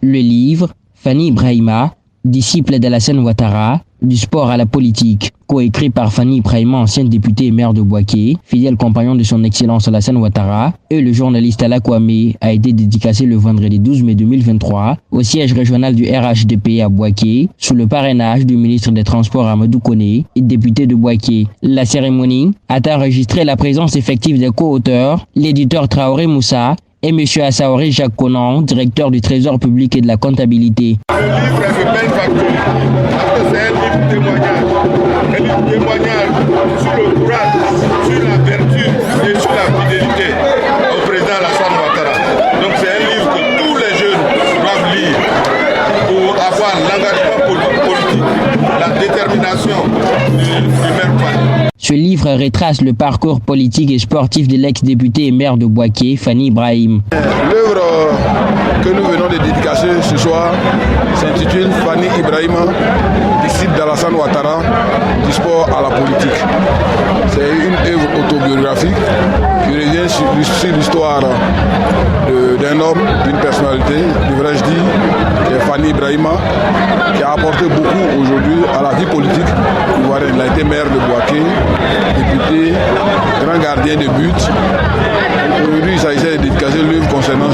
Le livre, Fanny Ibrahima, disciple d'Alassane Ouattara, du sport à la politique, coécrit par Fanny Ibrahima, ancienne députée et maire de Bouaké, fidèle compagnon de son excellence Alassane Ouattara, et le journaliste Alla Kwame, a été dédicacé le vendredi 12 mai 2023 au siège régional du RHDP à Bouaké, sous le parrainage du ministre des Transports Amadou Koné et député de Bouaké. La cérémonie a enregistré la présence effective des co-auteurs, l'éditeur Traoré Moussa et M. Assaouri Jacques Conan, directeur du Trésor public et de la comptabilité. Le livre est une belle facture, parce que c'est un livre témoignage sur le courage, sur la vertu et sur la fidélité au président Alassane Ouattara. Donc c'est un livre que tous les jeunes doivent lire pour avoir l'engagement politique, la détermination du maire Fanny. Ce livre retrace le parcours politique et sportif de l'ex-député et maire de Bouaké, Fanny Ibrahima. L'œuvre que nous venons de dédicacer ce soir s'intitule Fanny Ibrahima, disciple d'Alassane Ouattara, du sport à la politique. C'est une œuvre autobiographique qui revient sur l'histoire d'un homme, d'une personnalité, devrais-je dire, qui est Fanny Ibrahima, qui a apporté beaucoup aujourd'hui à la vie politique. Il a été maire de Bouaké, député, grand gardien de but. Aujourd'hui, il s'agissait de dédicacer l'œuvre concernant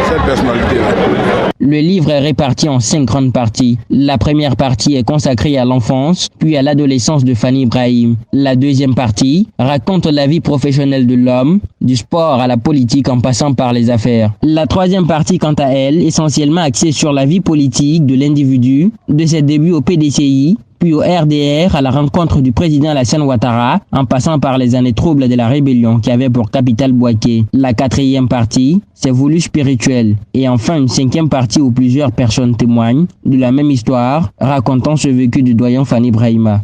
cette personnalité-là. Le livre est réparti en 5 grandes parties. La première partie est consacrée à l'enfance, puis à l'adolescence de Fanny Ibrahima. La deuxième partie raconte la vie professionnelle de l'homme, du sport à la politique en passant par les affaires. La troisième partie, quant à elle, essentiellement axée sur la vie politique de l'individu, de ses débuts au PDCI, puis au RDR à la rencontre du président Alassane Ouattara, en passant par les années troubles de la rébellion qui avait pour capitale Bouaké. La quatrième partie s'est voulue spirituelle. Et enfin une cinquième partie où plusieurs personnes témoignent de la même histoire, racontant ce vécu du doyen Fanny Ibrahima.